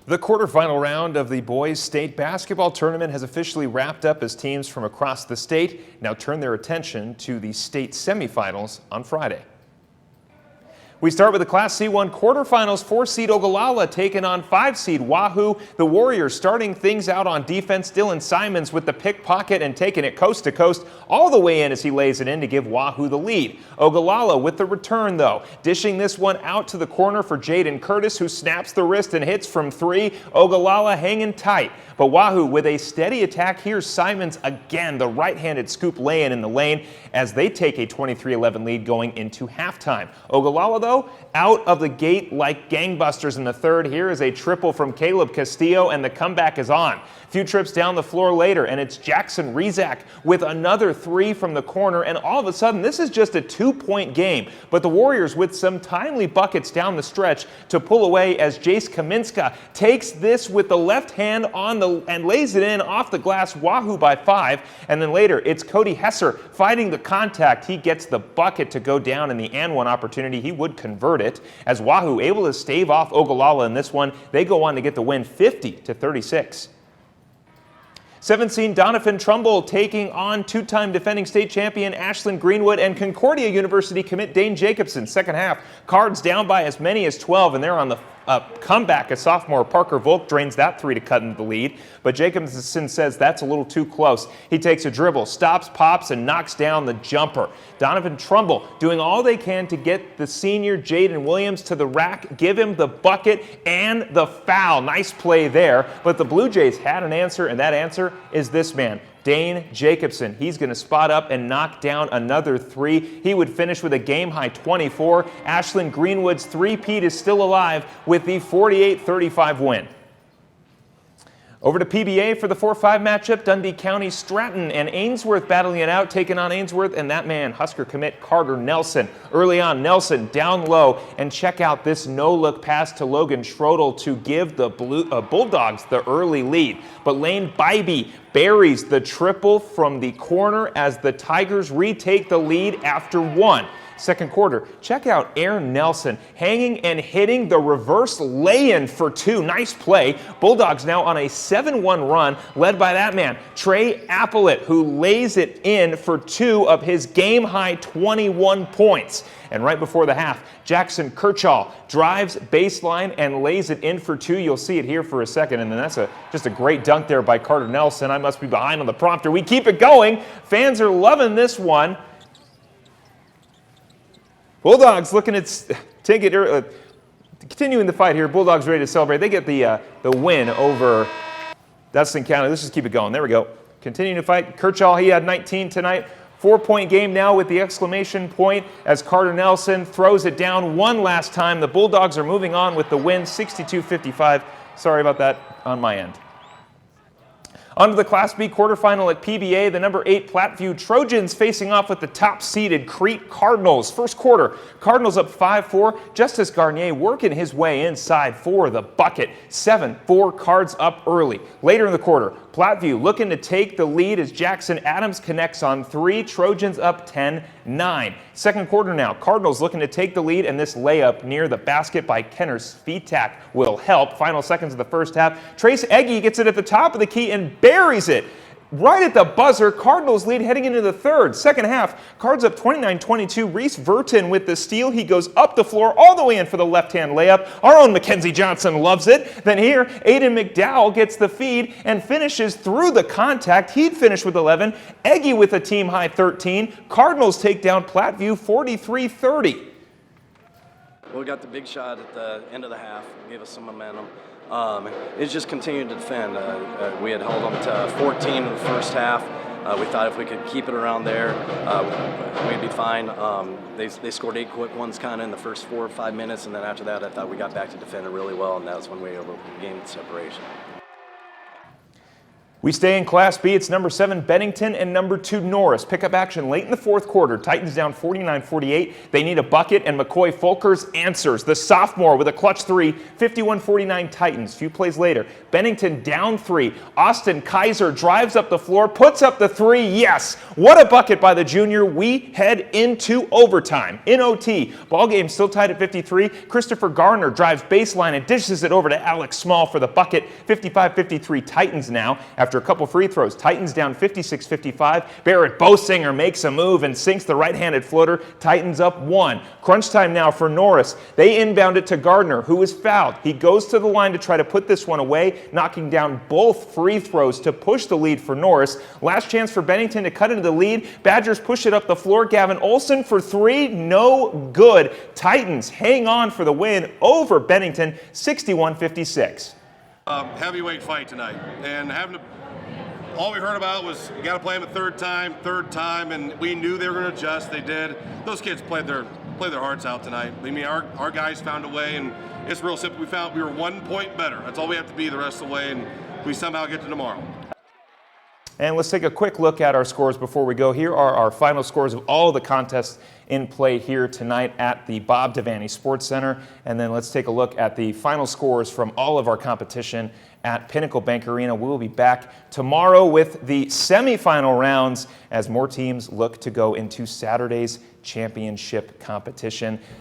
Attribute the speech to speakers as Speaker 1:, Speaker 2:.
Speaker 1: The quarterfinal round of the boys state basketball tournament has officially wrapped up as teams from across the state now turn their attention to the state semifinals on Friday. We start with the Class C1 quarterfinals. 4-seed Ogallala taking on 5-seed Wahoo. The Warriors starting things out on defense. Dylan Simons with the pickpocket and taking it coast to coast all the way in as he lays it in to give Wahoo the lead. Ogallala with the return though, dishing this one out to the corner for Jaden Curtis, who snaps the wrist and hits from three. Ogallala hanging tight, but Wahoo with a steady attack. Here's Simons again, the right-handed scoop lay-in in the lane as they take a 23-11 lead going into halftime. Ogallala though, out of the gate like gangbusters in the third. Here is a triple from Caleb Castillo, and the comeback is on. A few trips down the floor later, and it's Jackson Rezak with another three from the corner, and all of a sudden, this is just a 2-point game. But the Warriors with some timely buckets down the stretch to pull away as Jace Kaminska takes this with the left hand and lays it in off the glass. Wahoo by 5, and then later, it's Cody Hesser fighting the contact. He gets the bucket to go down in the and one opportunity. He would convert it as Wahoo able to stave off Ogallala in this one. They go on to get the win 50-36. 7-seed Doniphan Trumbull taking on two-time defending state champion Ashland Greenwood and Concordia University commit Dane Jacobson. Second half, Cards down by as many as 12, and they're on the comeback as sophomore Parker Volk drains that three to cut into the lead. But Jacobson says that's a little too close. He takes a dribble, stops, pops, and knocks down the jumper. Doniphan Trumbull doing all they can to get the senior Jaden Williams to the rack, give him the bucket and the foul. Nice play there, but the Blue Jays had an answer, and that answer is this man, Dane Jacobson. He's going to spot up and knock down another three. He would finish with a game-high 24. Ashland Greenwood's three-peat is still alive with the 48-35 win. Over to PBA for the 4-5 matchup. Dundee County, Stratton, and Ainsworth battling it out, taking on Ainsworth, and that man, Husker commit Carter Nelson. Early on, Nelson down low, and check out this no-look pass to Logan Schrodel to give the Bulldogs the early lead. But Lane Bybee buries the triple from the corner as the Tigers retake the lead after one. Second quarter, check out Aaron Nelson hanging and hitting the reverse lay-in for two. Nice play. Bulldogs now on a 7-1 run led by that man, Trey Applet, who lays it in for two of his game-high 21 points. And right before the half, Jackson Kirchall drives baseline and lays it in for two. You'll see it here for a second, and then that's just a great dunk there by Carter Nelson. I must be behind on the prompter. We keep it going. Fans are loving this one. Bulldogs looking at continuing the fight here. Bulldogs ready to celebrate. They get the win over Dustin County. Let's just keep it going. There we go. Continuing to fight. Kirchall, he had 19 tonight. 4-point game now with the exclamation point as Carter Nelson throws it down one last time. The Bulldogs are moving on with the win, 62-55. Sorry about that on my end. On to the Class B quarterfinal at PBA, the number 8 Platteview Trojans facing off with the top-seeded Crete Cardinals. First quarter, Cardinals up 5-4. Justice Garnier working his way inside for the bucket. 7-4 Cards up early. Later in the quarter, Platteview looking to take the lead as Jackson Adams connects on three. Trojans up 10-9. Second quarter now, Cardinals looking to take the lead, and this layup near the basket by Kenner Svitak will help. Final seconds of the first half. Trace Eggy gets it at the top of the key and buries it right at the buzzer. Cardinals lead heading into the third. Second half, Cards up 29-22. Reese Verton with the steal. He goes up the floor all the way in for the left-hand layup. Our own Mackenzie Johnson loves it. Then here, Aiden McDowell gets the feed and finishes through the contact. He'd finish with 11. Eggy with a team-high 13. Cardinals take down Platteview 43-30.
Speaker 2: Well, we got the big shot at the end of the half. Gave us some momentum. It's just continued to defend. We had held them to 14 in the first half. We thought if we could keep it around there, we'd be fine. They scored 8 quick ones kind of in the first 4 or 5 minutes, and then after that, I thought we got back to defending really well, and that was when we were able to gain separation.
Speaker 1: We stay in Class B. It's number 7 Bennington and number 2 Norris. Pickup action late in the fourth quarter. Titans down 49-48. They need a bucket, and McCoy Folkers answers. The sophomore with a clutch 3, 51-49 Titans. Few plays later, Bennington down 3. Austin Kaiser drives up the floor, puts up the 3. Yes! What a bucket by the junior. We head into overtime. In OT, ball game still tied at 53. Christopher Garner drives baseline and dishes it over to Alex Small for the bucket. 55-53 Titans now. After a couple free throws, Titans down 56-55. Barrett Bosinger makes a move and sinks the right-handed floater. Titans up 1. Crunch time now for Norris. They inbound it to Gardner, who is fouled. He goes to the line to try to put this one away, knocking down both free throws to push the lead for Norris. Last chance for Bennington to cut into the lead. Badgers push it up the floor. Gavin Olson for 3. No good. Titans hang on for the win over Bennington, 61-56.
Speaker 3: Heavyweight fight tonight, and all we heard about was you got to play them a third time, and we knew they were going to adjust. They did. Those kids played their hearts out tonight. I mean, our guys found a way, and it's real simple. We were 1 point better. That's all we have to be the rest of the way, and we somehow get to tomorrow.
Speaker 1: And let's take a quick look at our scores before we go. Here are our final scores of all of the contests in play here tonight at the Bob Devaney Sports Center. And then let's take a look at the final scores from all of our competition at Pinnacle Bank Arena. We will be back tomorrow with the semifinal rounds as more teams look to go into Saturday's championship competition.